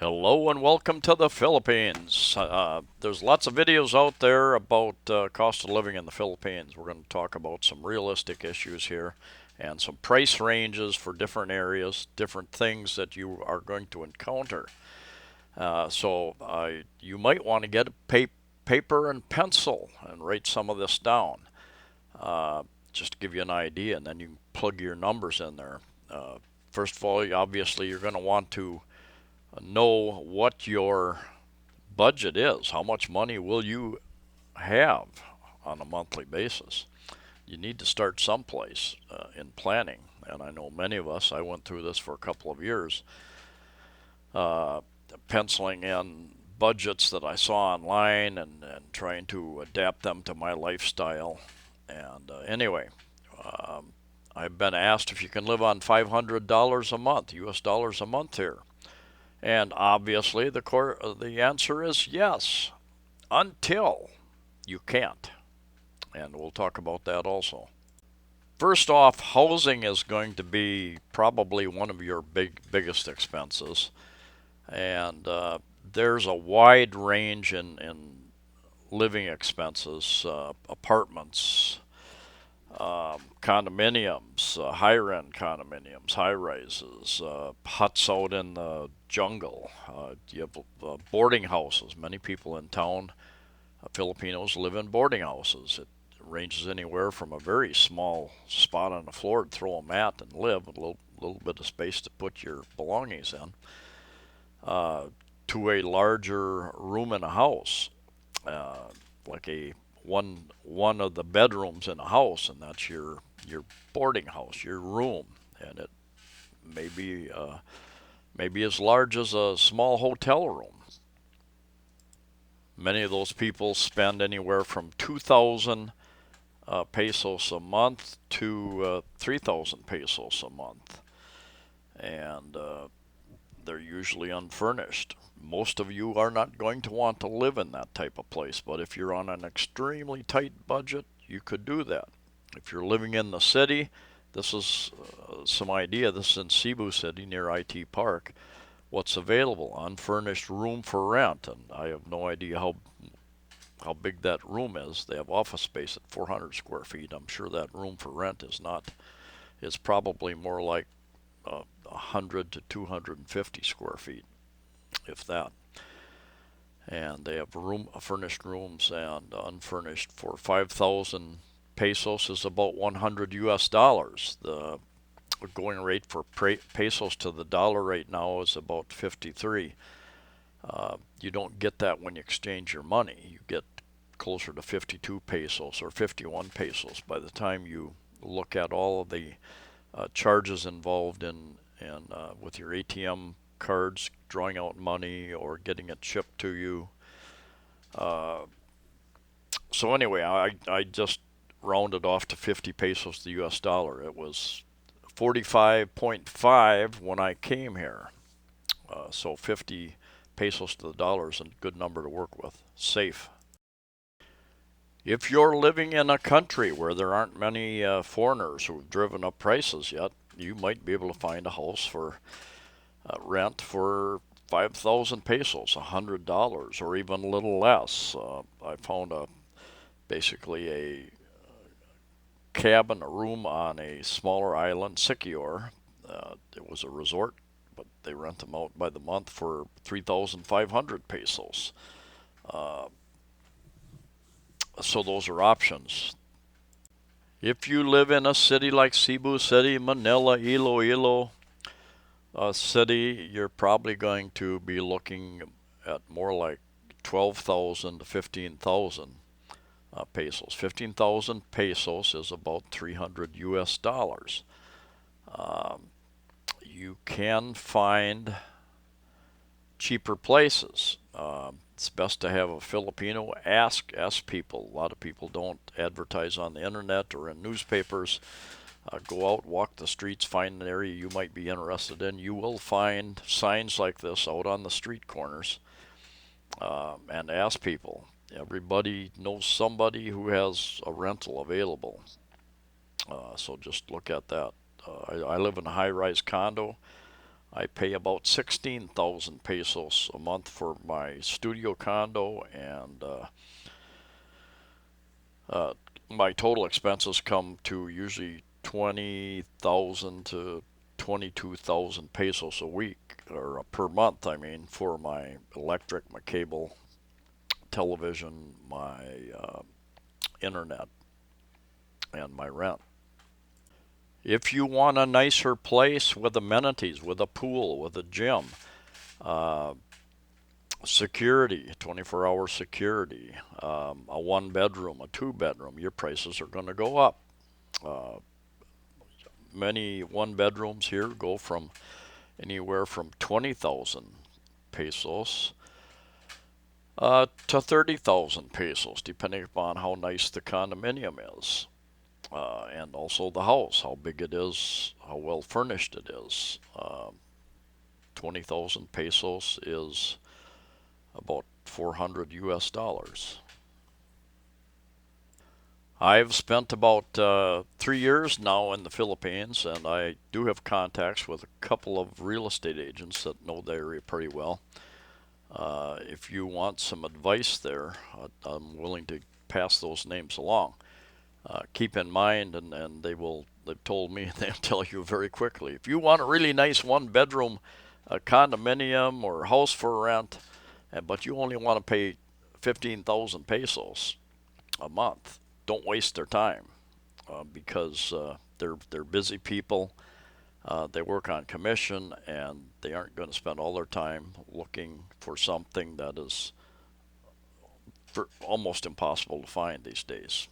Hello and welcome to the Philippines. There's lots of videos out there about cost of living in the Philippines. We're going to talk about some realistic issues here and some price ranges for different areas, different things that you are going to encounter. So you might want to get a paper and pencil and write some of this down, uh, just to give you an idea, and then you can plug your numbers in there. First of all, obviously, you're going to want to know what your budget is. How much money will you have on a monthly basis? You need to start someplace in planning. And I know many of us, I went through this for a couple of years, uh, penciling in budgets that I saw online and trying to adapt them to my lifestyle. And anyway, um, I've been asked if you can live on $500 a month, US dollars a month here. And obviously, the answer is yes, until you can't. And we'll talk about that also. First off, housing is going to be probably one of your biggest expenses. And there's a wide range in living expenses, apartments, condominiums, higher-end condominiums, high-rises, huts out in the jungle. You have boarding houses. Many people in town, Filipinos, live in boarding houses. It ranges anywhere from a very small spot on the floor to throw a mat and live, a little bit of space to put your belongings in, uh, to a larger room in a house, uh, like a one of the bedrooms in a house, and that's your boarding house, your room, and it may be maybe as large as a small hotel room. Many of those people spend anywhere from 2,000 pesos a month to 3,000 pesos a month, and they're usually unfurnished. Most of you are not going to want to live in that type of place, but if you're on an extremely tight budget, you could do that. If you're living in the city, this is some idea. This is in Cebu City near IT Park. What's available? Unfurnished room for rent, and I have no idea how big that room is. They have office space at 400 square feet. I'm sure that room for rent is not. It's probably more like 100 to 250 square feet, if that. And they have furnished rooms and unfurnished for 5,000 pesos is about 100 US dollars. The going rate for pesos to the dollar right now is about 53. You don't get that when you exchange your money. You get closer to 52 pesos or 51 pesos by the time you look at all of the charges involved in with your ATM cards, drawing out money or getting it shipped to you. Uh, so anyway, I just rounded off to 50 pesos to the US dollar. It was 45.5 when I came here. So 50 pesos to the dollar is a good number to work with. Safe. If you're living in a country where there aren't many foreigners who've driven up prices yet, you might be able to find a house for rent for 5,000 pesos, $100, or even a little less. I found basically a cabin, a room on a smaller island, Siquijor. It was a resort, but they rent them out by the month for 3,500 pesos. Uh, so those are options. If you live in a city like Cebu City, Manila, Iloilo City, you're probably going to be looking at more like 12,000 to 15,000 pesos. 15,000 pesos is about 300 US dollars. Um, you can find cheaper places. It's best to have a Filipino ask people. A lot of people don't advertise on the internet or in newspapers. Go out, walk the streets, find an area you might be interested in. You will find signs like this out on the street corners, and ask people. Everybody knows somebody who has a rental available, so just look at that. I live in a high-rise condo. I pay about 16,000 pesos a month for my studio condo, and uh, my total expenses come to usually 20,000 to 22,000 pesos a week, or per month, I mean, for my electric, my cable, television, my internet, and my rent. If you want a nicer place with amenities, with a pool, with a gym, uh, security, 24-hour security, a one bedroom, a two bedroom, your prices are going to go up. Uh, Many one bedrooms here go from anywhere from 20,000 pesos to 30,000 pesos, depending upon how nice the condominium is. And also the house, how big it is, how well furnished it is. 20,000 pesos is about 400 US dollars. I've spent about 3 years now in the Philippines, and I do have contacts with a couple of real estate agents that know the area pretty well. If you want some advice there, I'm willing to pass those names along. Keep in mind, and they've told me, they'll tell you very quickly. If you want a really nice one bedroom condominium or house for rent, but you only want to pay 15,000 pesos a month, don't waste their time, because they're busy people. They work on commission, and they aren't going to spend all their time looking for something that is almost impossible to find these days.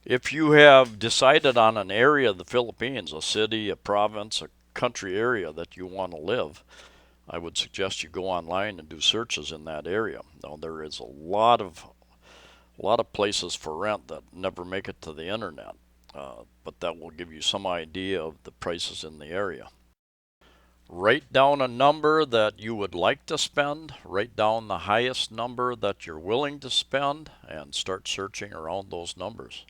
If you have decided on an area of the Philippines, a city, a province, a country area that you want to live, I would suggest you go online and do searches in that area. Now, there is a lot of places for rent that never make it to the internet, but that will give you some idea of the prices in the area. Write down a number that you would like to spend, write down the highest number that you're willing to spend, and start searching around those numbers.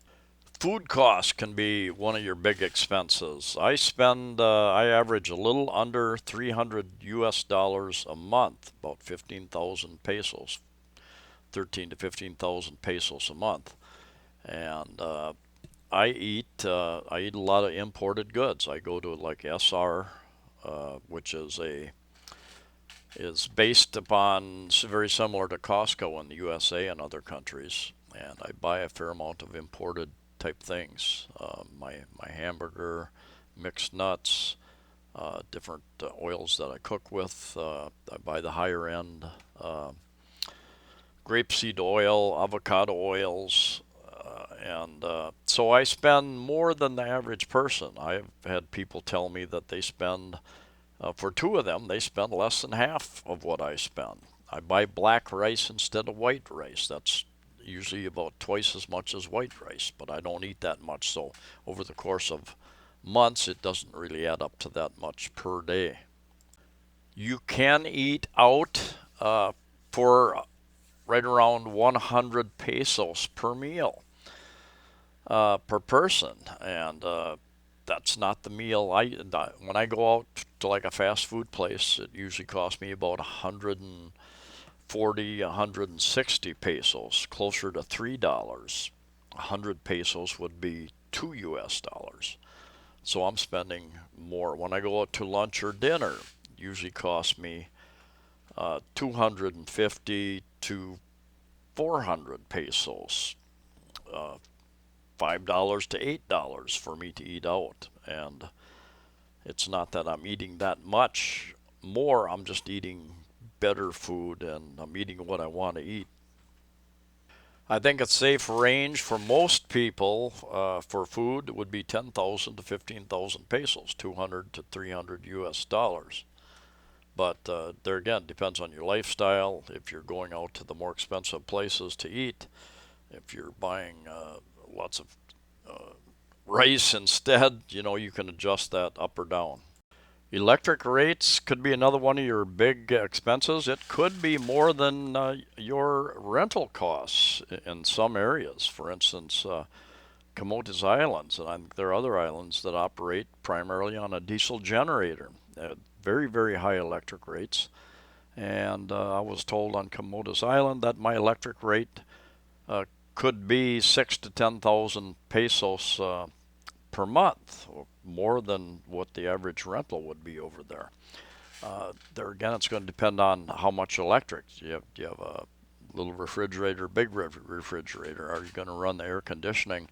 Food costs can be one of your big expenses. I average a little under 300 US dollars a month, about 15,000 pesos, 13 to 15,000 pesos a month. And I eat a lot of imported goods. I go to like SR, which is based upon very similar to Costco in the USA and other countries, and I buy a fair amount of imported type things. My hamburger, mixed nuts, different oils that I cook with. I buy the higher end grapeseed oil, avocado oils, and so I spend more than the average person. I've had people tell me that they spend, for two of them, they spend less than half of what I spend. I buy black rice instead of white rice. That's usually about twice as much as white rice, but I don't eat that much. So over the course of months, it doesn't really add up to that much per day. You can eat out for right around 100 pesos per meal, per person, and that's not the meal when I go out to like a fast food place. It usually costs me about 140, 160 pesos, closer to $3. 100 pesos would be 2 US dollars. So I'm spending more. When I go out to lunch or dinner, it usually costs me 250 to 400 pesos, uh, $5 to $8 for me to eat out. And it's not that I'm eating that much more, I'm just eating better food, and I'm eating what I want to eat. I think a safe range for most people for food would be 10,000 to 15,000 pesos, 200 to 300 US dollars. But there again, depends on your lifestyle. If you're going out to the more expensive places to eat, if you're buying lots of uh, rice instead, you can adjust that up or down. Electric rates could be another one of your big expenses. It could be more than your rental costs in some areas. For instance, Comotus Islands, and I think there are other islands that operate primarily on a diesel generator. Very, very high electric rates. And I was told on Comotus Island that my electric rate uh, could be 6 to 10,000 pesos per month, or more than what the average rental would be over there. There again, it's going to depend on how much electric. Do you have a little refrigerator, big refrigerator? Are you going to run the air conditioning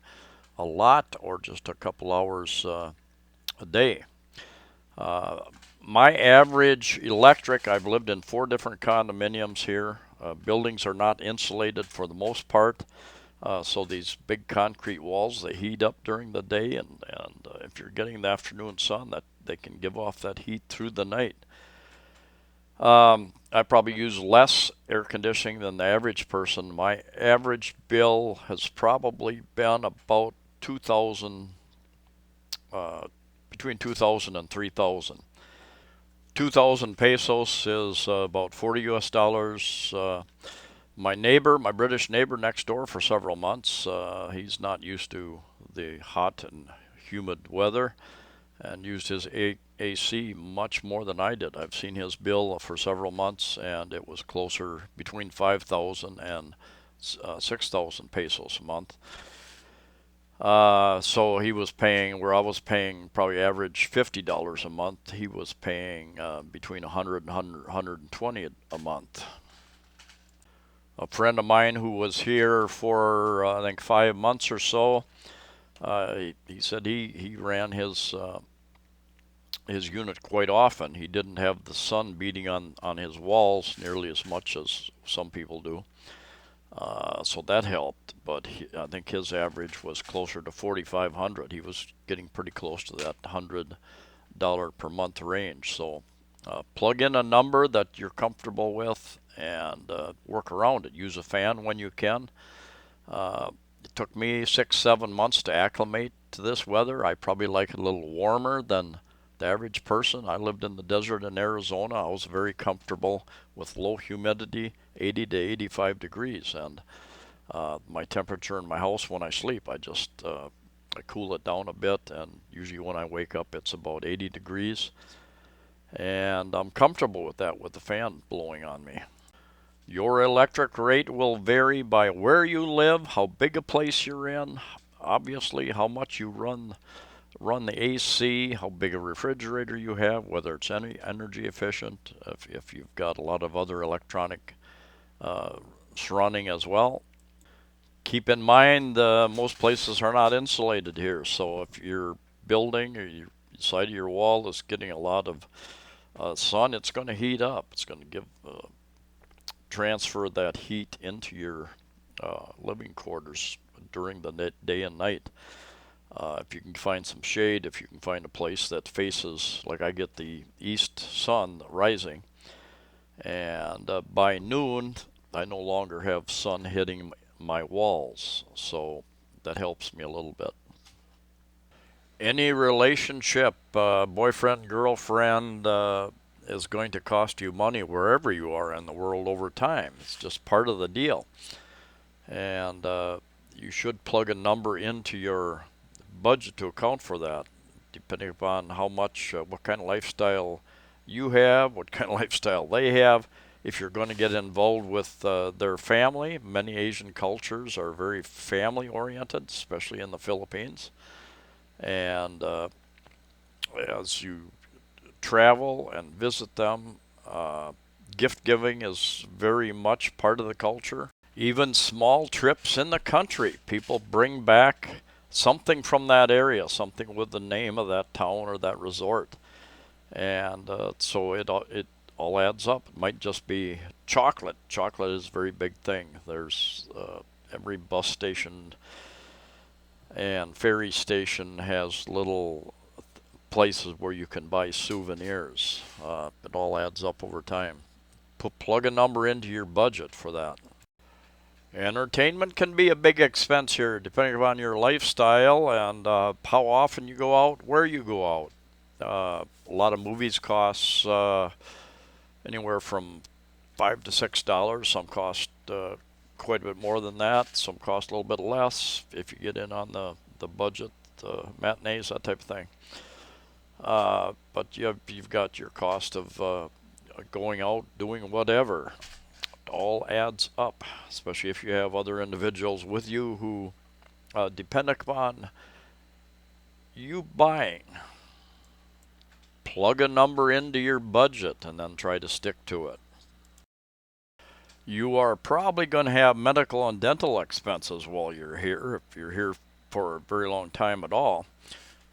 a lot or just a couple hours a day? Uh, my average electric, I've lived in 4 different condominiums here. Buildings are not insulated for the most part. So these big concrete walls, they heat up during the day, and if you're getting the afternoon sun, that they can give off that heat through the night. I probably use less air conditioning than the average person. My average bill has probably been about 2,000, between 2,000 and 3,000. 2,000 pesos is about 40 US dollars. My neighbor, my British neighbor next door for several months, he's not used to the hot and humid weather and used his AC much more than I did. I've seen his bill for several months, and it was closer between 5,000 and 6,000 pesos a month. So he was paying where I was paying probably average $50 a month. He was paying between 100 and 120 a month. A friend of mine who was here for I think 5 months or so, he said he ran his unit quite often. He didn't have the sun beating on his walls nearly as much as some people do. So that helped, but I think his average was closer to 4,500. He was getting pretty close to that $100 per month range. So plug in a number that you're comfortable with and work around it. Use a fan when you can. It took me 6, 7 months to acclimate to this weather. I probably like it a little warmer than the average person. I lived in the desert in Arizona. I was very comfortable with low humidity, 80 to 85 degrees, and my temperature in my house when I sleep, I cool it down a bit, and usually when I wake up, it's about 80 degrees, and I'm comfortable with that with the fan blowing on me. Your electric rate will vary by where you live, how big a place you're in, obviously how much you run the AC, how big a refrigerator you have, whether it's energy efficient, if you've got a lot of other electronic running as well. Keep in mind, most places are not insulated here, so if your building or your side of your wall is getting a lot of sun, it's going to heat up. It's going to transfer that heat into your living quarters during the day and night. If you can find some shade, if you can find a place that faces, like I get the east sun rising, and by noon I no longer have sun hitting my walls, so that helps me a little bit. Any relationship, boyfriend, girlfriend, is going to cost you money wherever you are in the world over time. It's just part of the deal. And you should plug a number into your budget to account for that, depending upon how much, what kind of lifestyle you have, what kind of lifestyle they have. If you're going to get involved with their family, many Asian cultures are very family oriented, especially in the Philippines. And as you travel and visit them, gift giving is very much part of the culture. Even small trips in the country, people bring back something from that area, something with the name of that town or that resort, and so it all adds up. It might just be chocolate. Chocolate is a very big thing. There's every bus station and ferry station has little places where you can buy souvenirs. It all adds up over time. Plug a number into your budget for that. Entertainment can be a big expense here, depending upon your lifestyle and how often you go out, where you go out. A lot of movies cost anywhere from $5 to $6. Some cost quite a bit more than that. Some cost a little bit less if you get in on the the budget, matinees, that type of thing. But you've got your cost of going out, doing whatever. It all adds up, especially if you have other individuals with you who depend upon you buying. Plug a number into your budget and then try to stick to it. You are probably going to have medical and dental expenses while you're here, if you're here for a very long time at all.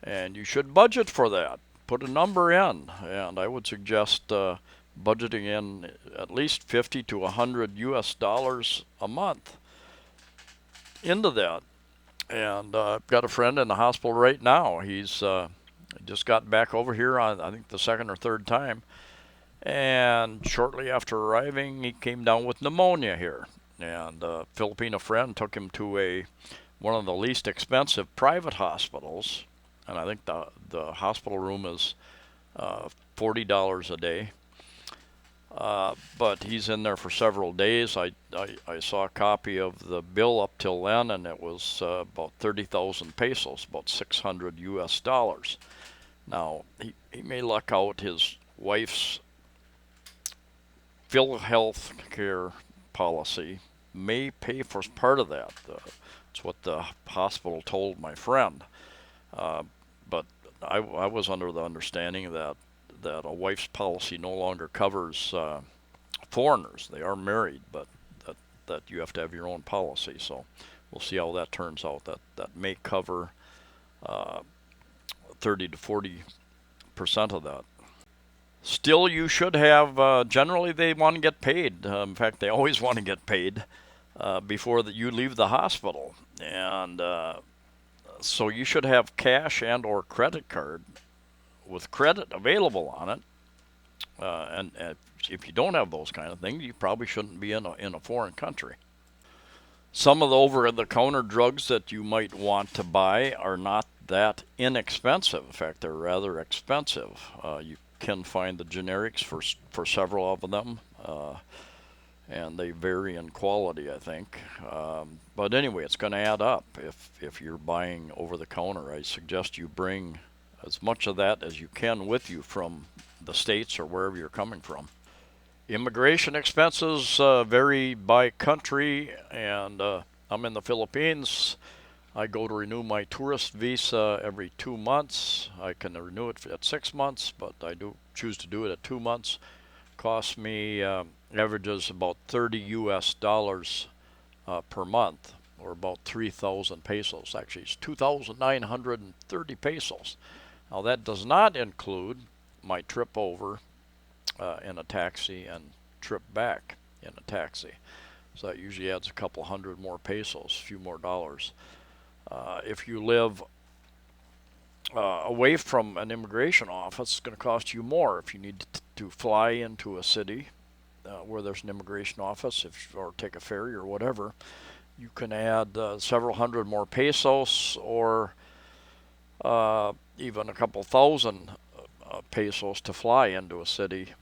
And you should budget for that. Put a number in, and I would suggest budgeting in at least 50 to 100 US dollars a month into that. And I've got a friend in the hospital right now. He's just got back over here on, I think, the second or third time. And shortly after arriving, he came down with pneumonia here. And a Filipino friend took him to one of the least expensive private hospitals. And I think the hospital room is $40 a day. But he's in there for several days. I saw a copy of the bill up till then, and it was about 30,000 pesos, about 600 US dollars. Now, he may luck out. His wife's health care policy may pay for part of that. That's what the hospital told my friend. But I was under the understanding that a wife's policy no longer covers foreigners. They are married, but that you have to have your own policy. So we'll see how that turns out. That may cover 30 to 40% of that. Still, you should have, generally they want to get paid. In fact, they always want to get paid before you leave the hospital. And so you should have cash and or credit card with credit available on it. And if you don't have those kind of things, you probably shouldn't be in a foreign country. Some of the over-the-counter drugs that you might want to buy are not that inexpensive. In fact, they're rather expensive. You can find the generics for several of them, and they vary in quality, I think. But anyway, it's going to add up if you're buying over the counter. I suggest you bring as much of that as you can with you from the States or wherever you're coming from. Immigration expenses vary by country, and I'm in the Philippines. I go to renew my tourist visa every 2 months. I can renew it at 6 months, but I do choose to do it at 2 months. Costs me averages about 30 US dollars per month, or about 3,000 pesos. Actually, it's 2,930 pesos. Now that does not include my trip over in a taxi and trip back in a taxi. So that usually adds a couple hundred more pesos, a few more dollars. If you live away from an immigration office, it's going to cost you more. If you need to fly into a city where there's an immigration office, or take a ferry or whatever, you can add several hundred more pesos, or even a couple thousand pesos to fly into a city.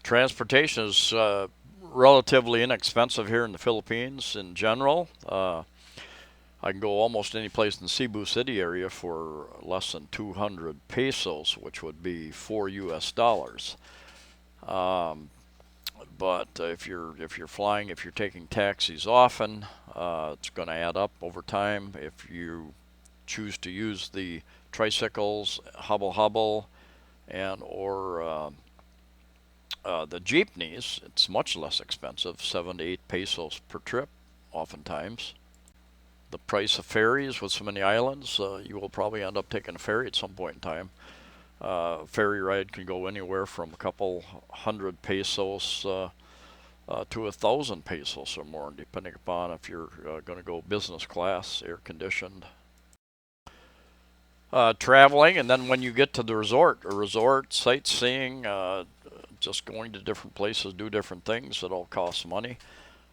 Transportation is relatively inexpensive here in the Philippines in general. I can go almost any place in the Cebu City area for less than 200 pesos, which would be 4 US dollars. But if you're flying, if you're taking taxis often, it's going to add up over time. If you choose to use the tricycles, hubble, and or the jeepneys, it's much less expensive, 7 to 8 pesos per trip, oftentimes. The price of ferries with so many islands, you will probably end up taking a ferry at some point in time. Ferry ride can go anywhere from a couple hundred pesos to 1,000 pesos or more, depending upon if you're going to go business class, air conditioned. Traveling, and then when you get to the resort sightseeing, just going to different places, do different things, it all costs money.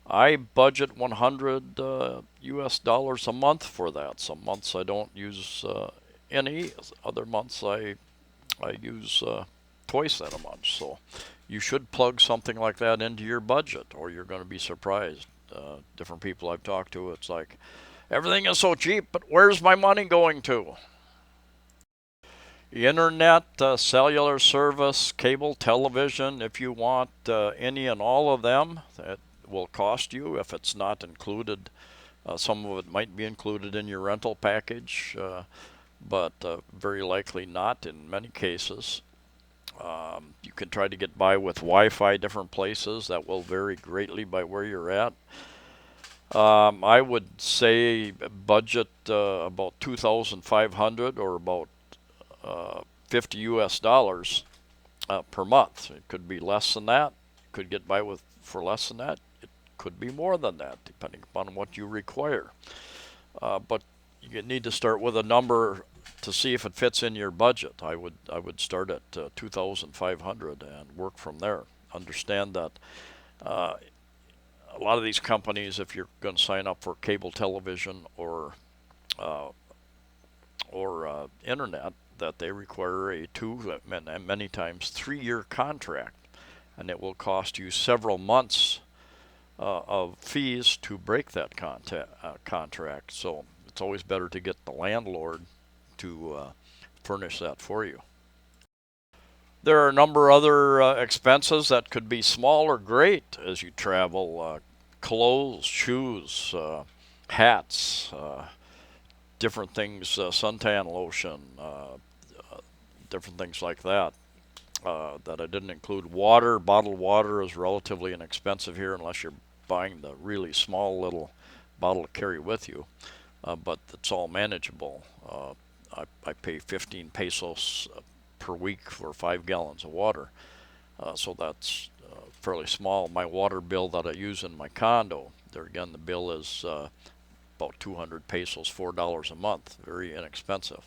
I budget 100 US dollars a month for that. Some months I don't use any. Other months I use twice that amount. So you should plug something like that into your budget, or you're going to be surprised. Different people I've talked to, it's like, Everything is so cheap, but where's my money going to? Internet, cellular service, cable television, if you want any and all of them, that will cost you if it's not included. Some of it might be included in your rental package, but very likely not in many cases. You can try to get by with Wi-Fi different places. That will vary greatly by where you're at. I would say budget about 2,500 or about 50 US dollars per month. It could be less than that. You could get by with for less than that. It could be more than that, depending upon what you require. But you need to start with a number to see if it fits in your budget. I would start at 2,500 and work from there. Understand that a lot of these companies, if you're going to sign up for cable television or uh, internet, that they require a 2 and many times 3-year contract, and it will cost you several months of fees to break that contract. So it's always better to get the landlord to furnish that for you. There are a number of other expenses that could be small or great as you travel. Clothes, shoes, hats, different things, suntan lotion, different things like that. That I didn't include. Water, bottled water is relatively inexpensive here unless you're buying the really small little bottle to carry with you. But it's all manageable. I pay 15 pesos per week for 5 gallons of water. So that's fairly small. My water bill that I use in my condo, there again, the bill is about 200 pesos, $4 a month. Very inexpensive.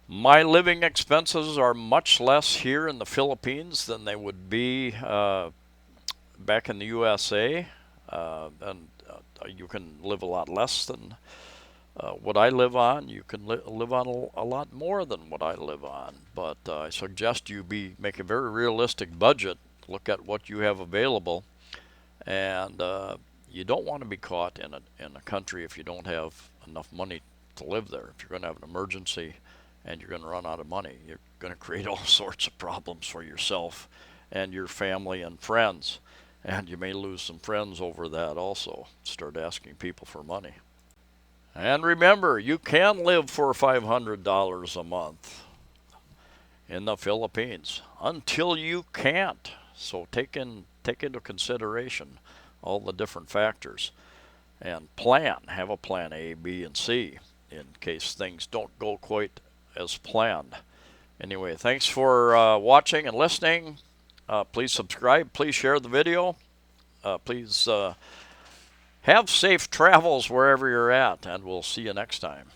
My living expenses are much less here in the Philippines than they would be back in the USA. And you can live a lot less than what I live on. You can live on a lot more than what I live on. But I suggest you make a very realistic budget. Look at what you have available, and you don't want to be caught in a country if you don't have enough money to live there. If you're going to have an emergency and you're going to run out of money, you're going to create all sorts of problems for yourself and your family and friends. And you may lose some friends over that also. Start asking people for money. And remember, you can live for $500 a month in the Philippines until you can't. So take into consideration all the different factors and have a plan A, B, and C in case things don't go quite as planned. Anyway, thanks for watching and listening. Please subscribe. Please share the video. Please have safe travels wherever you're at, and we'll see you next time.